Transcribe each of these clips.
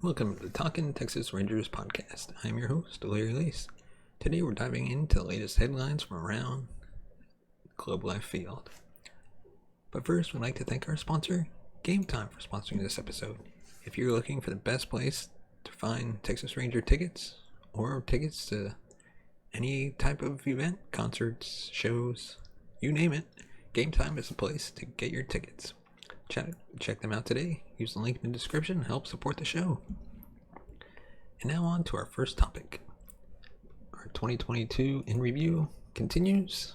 Welcome to the Talkin' Texas Rangers podcast. I'm your host, Larry Lace. Today we're diving into the latest headlines from around Globe Life Field. But first, we'd like to thank our sponsor, Game Time, for sponsoring this episode. If you're looking for the best place to find Texas Ranger tickets or tickets to any type of event, concerts, shows, you name it, Game Time is the place to get your tickets. Check them out today. Use the link in the description to help support the show. And now on to our first topic. Our 2022 in review continues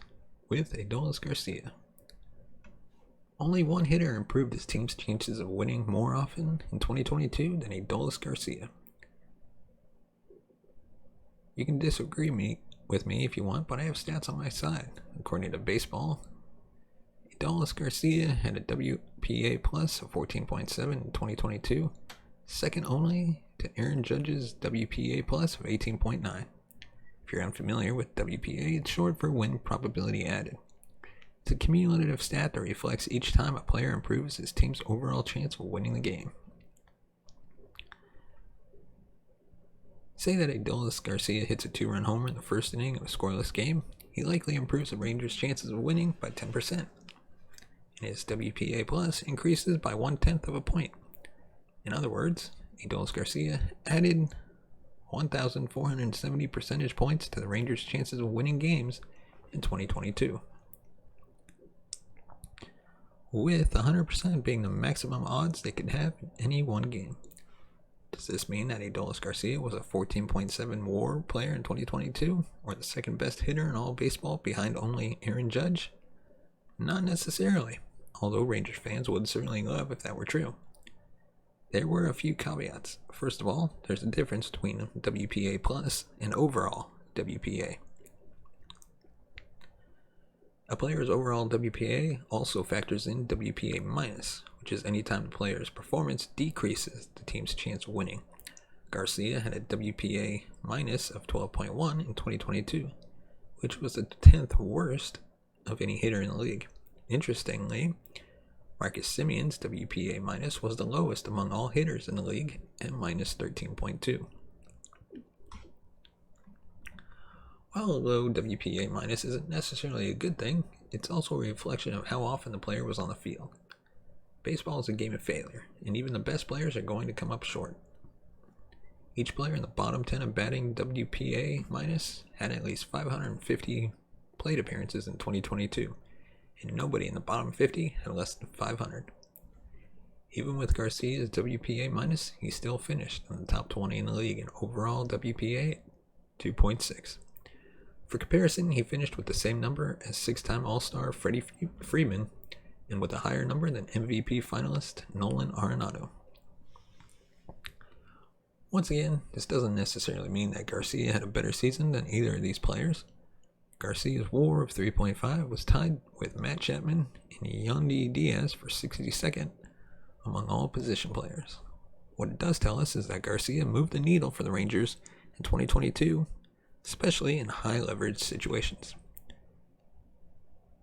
with ADOLIS GARCIA. Only one hitter improved his team's chances of winning more often in 2022 than ADOLIS GARCIA. You can disagree with me if you want, but I have stats on my side. According to Baseball, ADOLIS GARCIA had a WPA plus of 14.7 in 2022, second only to Aaron Judge's WPA plus of 18.9. If you're unfamiliar with WPA, it's short for win probability added. It's a cumulative stat that reflects each time a player improves his team's overall chance of winning the game. Say that ADOLIS GARCIA hits a 2-run homer in the first inning of a scoreless game, he likely improves the Rangers' chances of winning by 10%. And his WPA plus increases by 1/10 of a point. In other words, ADOLIS GARCIA added 1,470 percentage points to the Rangers' chances of winning games in 2022. With 100% being the maximum odds they could have in any one game. Does this mean that ADOLIS GARCIA was a 14.7 WAR player in 2022, or the second best hitter in all baseball behind only Aaron Judge? Not necessarily, although Rangers fans would certainly love if that were true. There were a few caveats. First of all, there's a difference between WPA plus and overall WPA. A player's overall WPA also factors in WPA minus, which is any time the player's performance decreases the team's chance of winning. GARCIA had a WPA minus of 12.1 in 2022, which was the 10th worst of any hitter in the league. Interestingly, Marcus Semion's WPA minus was the lowest among all hitters in the league at minus 13.2. While a low WPA minus isn't necessarily a good thing, it's also a reflection of how often the player was on the field. Baseball is a game of failure, and even the best players are going to come up short. Each player in the bottom 10 of batting WPA minus had at least 550 plate appearances in 2022, and nobody in the bottom 50 had less than 500. Even with GARCIA's WPA minus, he still finished in the top 20 in the league in overall WPA 2.6. For comparison, he finished with the same number as six-time All-Star Freddie Freeman, and with a higher number than MVP finalist Nolan Arenado. Once again, this doesn't necessarily mean that GARCIA had a better season than either of these players. GARCIA's WAR of 3.5 was tied with Matt Chapman and Yandy Diaz for 62nd among all position players. What it does tell us is that GARCIA moved the needle for the Rangers in 2022, especially in high leverage situations.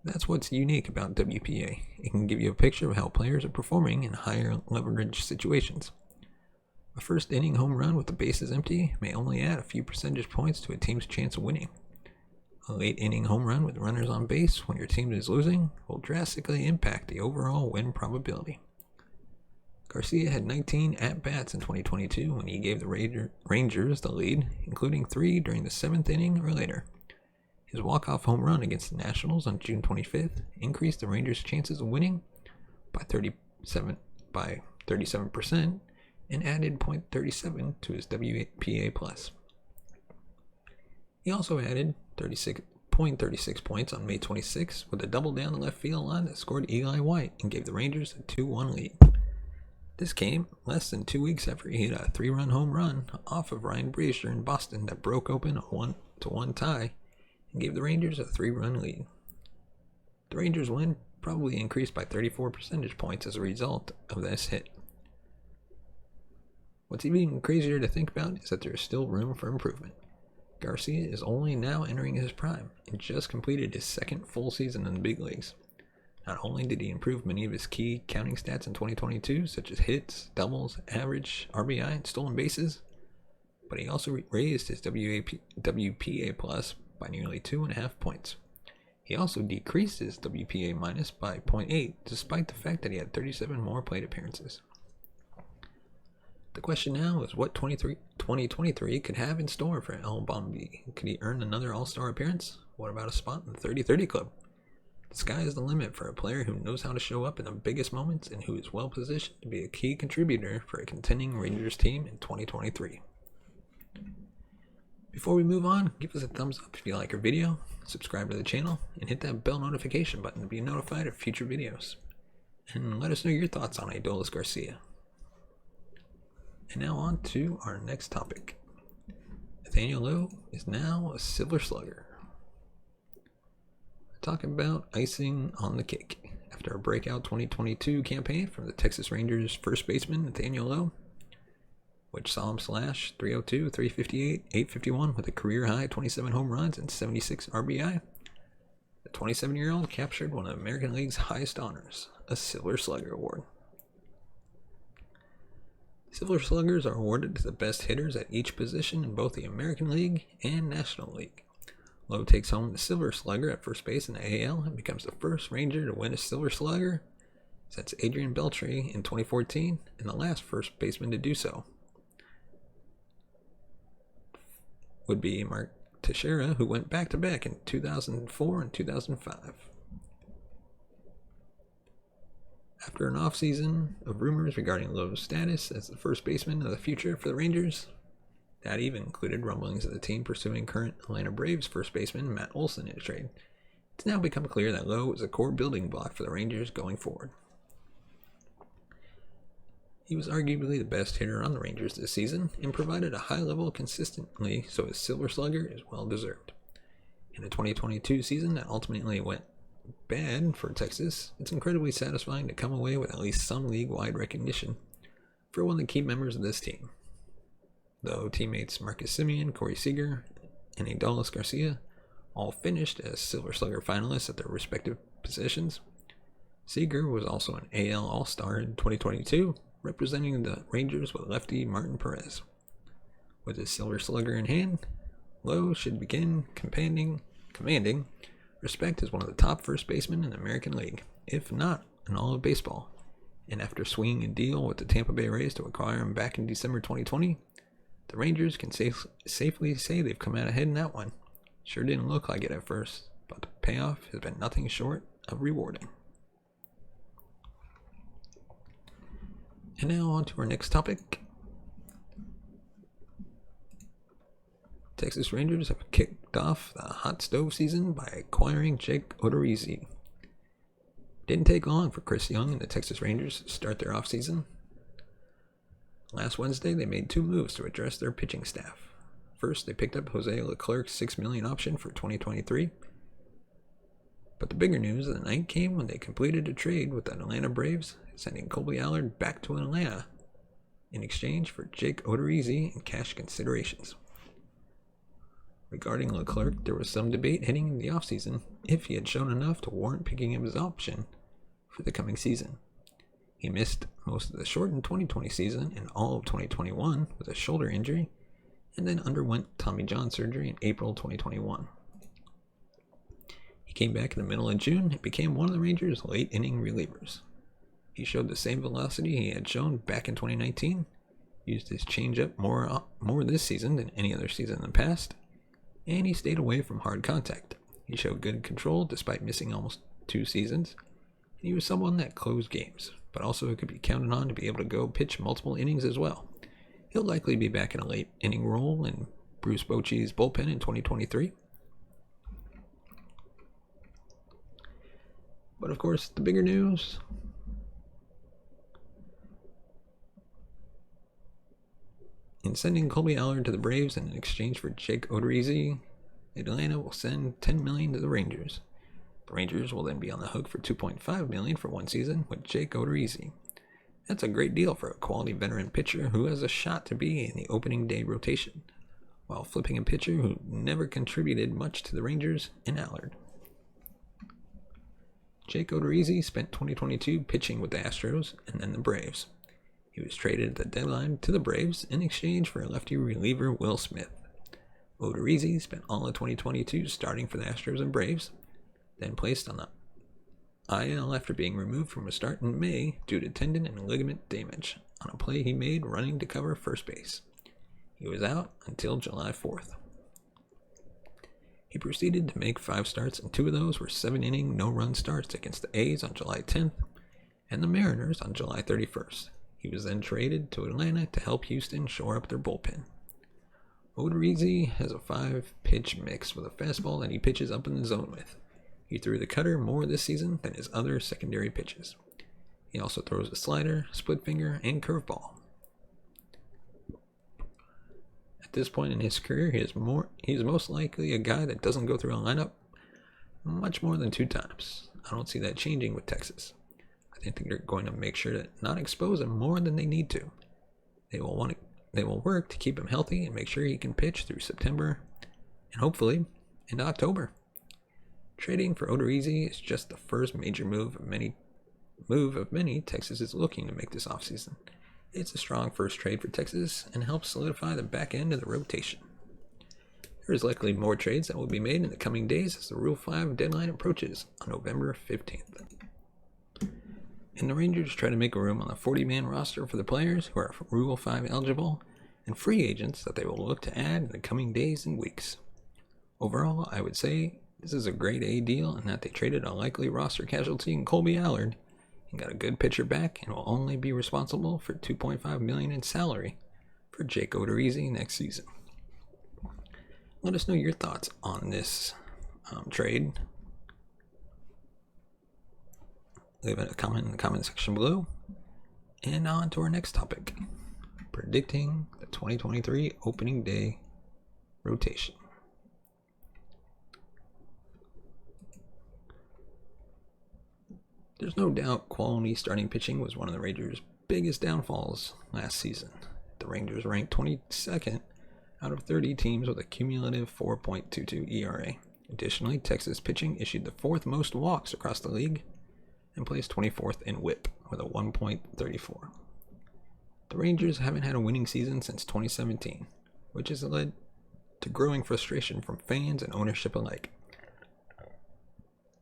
That's what's unique about WPA. It can give you a picture of how players are performing in higher leverage situations. A first inning home run with the bases empty may only add a few percentage points to a team's chance of winning. A late inning home run with runners on base when your team is losing will drastically impact the overall win probability. GARCIA had 19 at-bats in 2022 when he gave the Rangers the lead, including 3 during the 7th inning or later. His walk-off home run against the Nationals on June 25th increased the Rangers' chances of winning by 37% and added .37 to his WPA+. He also added 36.36 points on May 26 with a double down the left field line that scored Eli White and gave the Rangers a 2-1 lead. This came less than 2 weeks after he hit a 3-run home run off of Ryan Brasier in Boston that broke open a 1-1 tie and gave the Rangers a 3-run lead. The Rangers' win probably increased by 34 percentage points as a result of this hit. What's even crazier to think about is that there is still room for improvement. GARCIA is only now entering his prime and just completed his second full season in the big leagues. Not only did he improve many of his key counting stats in 2022, such as hits, doubles, average, RBI, and stolen bases, but he also raised his WPA plus by nearly 2.5 points. He also decreased his WPA minus by 0.8, despite the fact that he had 37 more plate appearances. The question now is what 2023 could have in store for El Bombi. Could he earn another All-Star appearance? What about a spot in the 30-30 club? The sky is the limit for a player who knows how to show up in the biggest moments and who is well positioned to be a key contributor for a contending Rangers team in 2023. Before we move on, give us a thumbs up if you like our video, subscribe to the channel, and hit that bell notification button to be notified of future videos. And let us know your thoughts on ADOLIS GARCIA. And now on to our next topic. Nathaniel Lowe is now a Silver Slugger. Talk about icing on the cake. After a breakout 2022 campaign from the Texas Rangers first baseman Nathaniel Lowe, which saw him slash 302, 358, 851 with a career-high 27 home runs and 76 RBI, the 27-year-old captured one of the American League's highest honors, a Silver Slugger award. Silver Sluggers are awarded to the best hitters at each position in both the American League and National League. Lowe takes home the Silver Slugger at first base in the AL and becomes the first Ranger to win a Silver Slugger since Adrian Beltre in 2014 and the last first baseman to do so would be Mark Teixeira, who went back-to-back in 2004 and 2005. After an offseason of rumors regarding Lowe's status as the first baseman of the future for the Rangers, that even included rumblings of the team pursuing current Atlanta Braves first baseman Matt Olson in a trade, it's now become clear that Lowe is a core building block for the Rangers going forward. He was arguably the best hitter on the Rangers this season and provided a high level consistently, so his Silver Slugger is well deserved. In a 2022 season that ultimately went bad for Texas, it's incredibly satisfying to come away with at least some league-wide recognition for one of the key members of this team. Though teammates Marcus Semien, Corey Seager, and ADOLIS GARCIA all finished as Silver Slugger finalists at their respective positions, Seager was also an AL All-Star in 2022, representing the Rangers with lefty Martin Perez. With his Silver Slugger in hand, Lowe should begin commanding respect as one of the top first basemen in the American League, if not in all of baseball. And after swinging a deal with the Tampa Bay Rays to acquire him back in December 2020, the Rangers can safely say they've come out ahead in that one. Sure didn't look like it at first, but the payoff has been nothing short of rewarding. And now on to our next topic. Texas Rangers have kicked off the hot stove season by acquiring Jake ODORIZZI. Didn't take long for Chris Young and the Texas Rangers to start their offseason. Last Wednesday, they made two moves to address their pitching staff. First, they picked up Jose Leclerc's $6 million option for 2023. But the bigger news of the night came when they completed a trade with the Atlanta Braves, sending Colby Allard back to Atlanta in exchange for Jake ODORIZZI and cash considerations. Regarding Leclerc, there was some debate heading into the offseason if he had shown enough to warrant picking up his option for the coming season. He missed most of the shortened 2020 season and all of 2021 with a shoulder injury, and then underwent Tommy John surgery in April 2021. He came back in the middle of June and became one of the Rangers' late inning relievers. He showed the same velocity he had shown back in 2019, used his changeup more this season than any other season in the past, and he stayed away from hard contact. He showed good control despite missing almost 2 seasons, and he was someone that closed games, but also could be counted on to be able to go pitch multiple innings as well. He'll likely be back in a late inning role in Bruce Bochy's bullpen in 2023. But of course, the bigger news, in sending Colby Allard to the Braves in exchange for Jake ODORIZZI, Atlanta will send $10 million to the Rangers. The Rangers will then be on the hook for $2.5 million for one season with Jake ODORIZZI. That's a great deal for a quality veteran pitcher who has a shot to be in the opening day rotation, while flipping a pitcher who never contributed much to the Rangers in Allard. Jake Odorizzi spent 2022 pitching with the Astros and then the Braves. He was traded at the deadline to the Braves in exchange for lefty reliever Will Smith. Odorizzi spent all of 2022 starting for the Astros and Braves, then placed on the IL after being removed from a start in May due to tendon and ligament damage on a play he made running to cover first base. He was out until July 4th. He proceeded to make 5 starts, and 2 of those were 7-inning no-run starts against the A's on July 10th and the Mariners on July 31st. He was then traded to Atlanta to help Houston shore up their bullpen. Odorizzi has a 5-pitch mix with a fastball that he pitches up in the zone with. He threw the cutter more this season than his other secondary pitches. He also throws a slider, split finger, and curveball. At this point in his career, he is most likely a guy that doesn't go through a lineup much more than 2 times. I don't see that changing with Texas. I think they're going to make sure to not expose him more than they need to. They will work to keep him healthy and make sure he can pitch through September and hopefully into October. Trading for Odorizzi is just the first major move of many Texas is looking to make this offseason. It's a strong first trade for Texas and helps solidify the back end of the rotation. There is likely more trades that will be made in the coming days as the Rule 5 deadline approaches on November 15th. And the Rangers try to make room on the 40-man roster for the players who are Rule 5 eligible and free agents that they will look to add in the coming days and weeks. Overall, I would say this is a grade A deal in that they traded a likely roster casualty in Colby Allard and got a good pitcher back and will only be responsible for $2.5 million in salary for Jake Odorizzi next season. Let us know your thoughts on this trade. Leave a comment in the comment section below. And on to our next topic, predicting the 2023 opening day rotation. There's no doubt quality starting pitching was one of the Rangers' biggest downfalls last season. The Rangers ranked 22nd out of 30 teams with a cumulative 4.22 ERA. Additionally, Texas pitching issued the 4th most walks across the league and placed 24th in WHIP with a 1.34. The Rangers haven't had a winning season since 2017, which has led to growing frustration from fans and ownership alike.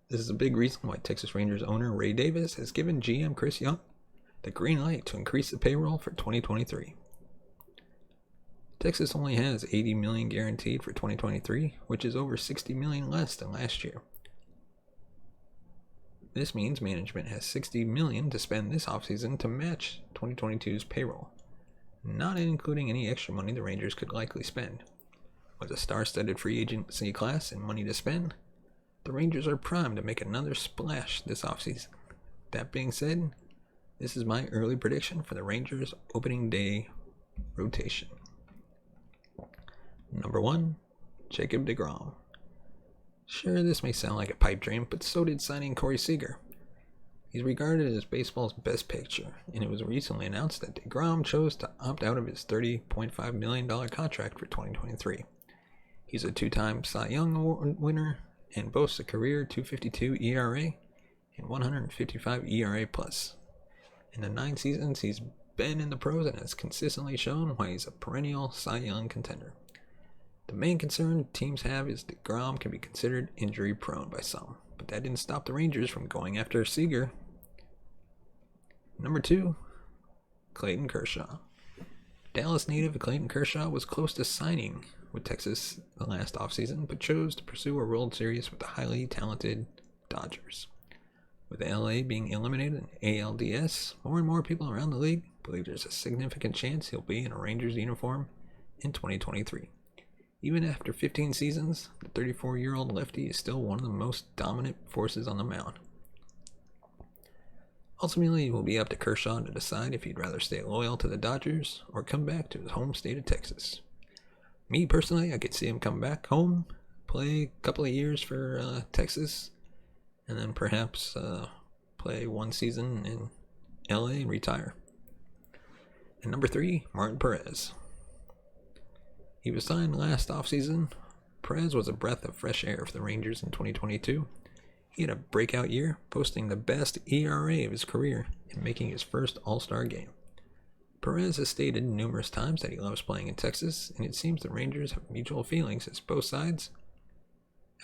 This is a big reason why Texas Rangers owner Ray Davis has given GM Chris Young the green light to increase the payroll for 2023. Texas only has $80 million guaranteed for 2023, which is over $60 million less than last year. This means management has $60 million to spend this offseason to match 2022's payroll, not including any extra money the Rangers could likely spend. With a star-studded free agency class and money to spend, the Rangers are primed to make another splash this offseason. That being said, this is my early prediction for the Rangers opening day rotation. Number 1, Jacob deGrom. Sure, this may sound like a pipe dream, but so did signing Corey Seager. He's regarded as baseball's best pitcher, and it was recently announced that deGrom chose to opt out of his $30.5 million contract for 2023. He's a 2-time Cy Young Award winner and boasts a career .252 ERA and 155 ERA+. In the 9 seasons he's been in the pros and has consistently shown why he's a perennial Cy Young contender. The main concern teams have is that deGrom can be considered injury-prone by some, but that didn't stop the Rangers from going after Seager. Number 2, Clayton Kershaw. Dallas native Clayton Kershaw was close to signing with Texas the last offseason, but chose to pursue a World Series with the highly talented Dodgers. With LA being eliminated in ALDS, more and more people around the league believe there's a significant chance he'll be in a Rangers uniform in 2023. Even after 15 seasons, the 34-year-old lefty is still one of the most dominant forces on the mound. Ultimately, it will be up to Kershaw to decide if he'd rather stay loyal to the Dodgers or come back to his home state of Texas. Me personally, I could see him come back home, play a couple of years for Texas, and then perhaps play 1 season in LA and retire. And number 3, Martin Perez. He was signed last offseason. Perez was a breath of fresh air for the Rangers in 2022. He had a breakout year, posting the best ERA of his career and making his first All-Star game. Perez has stated numerous times that he loves playing in Texas, and it seems the Rangers have mutual feelings as both sides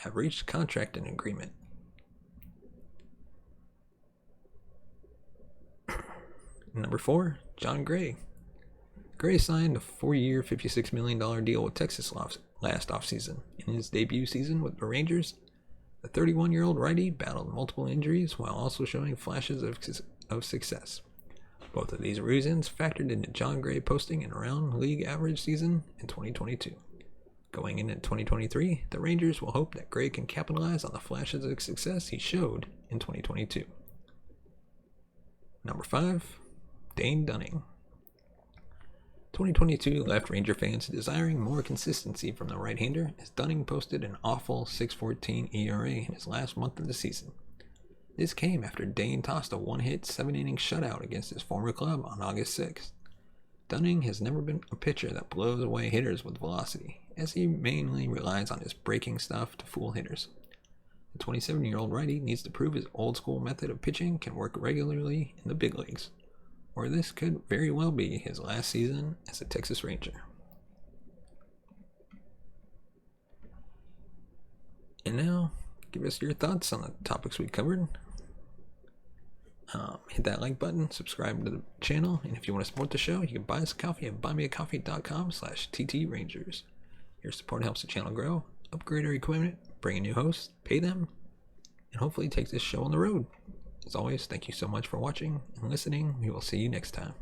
have reached contracting agreement. Number 4, Jon Gray. Gray signed a 4-year, $56 million deal with Texas last offseason. In his debut season with the Rangers, the 31-year-old righty battled multiple injuries while also showing flashes of success. Both of these reasons factored into Jon Gray posting an around league average season in 2022. Going into 2023, the Rangers will hope that Gray can capitalize on the flashes of success he showed in 2022. Number 5, Dane Dunning. 2022 left Ranger fans desiring more consistency from the right-hander as Dunning posted an awful .614 ERA in his last month of the season. This came after Dane tossed a one-hit, 7-inning shutout against his former club on August 6th. Dunning has never been a pitcher that blows away hitters with velocity, as he mainly relies on his breaking stuff to fool hitters. The 27-year-old righty needs to prove his old-school method of pitching can work regularly in the big leagues, or this could very well be his last season as a Texas Ranger. And now, give us your thoughts on the topics we covered. Hit that like button, subscribe to the channel, and if you want to support the show, you can buy us a coffee at buymeacoffee.com/TTRangers. Your support helps the channel grow, upgrade our equipment, bring in new hosts, pay them, and hopefully take this show on the road. As always, thank you so much for watching and listening. We will see you next time.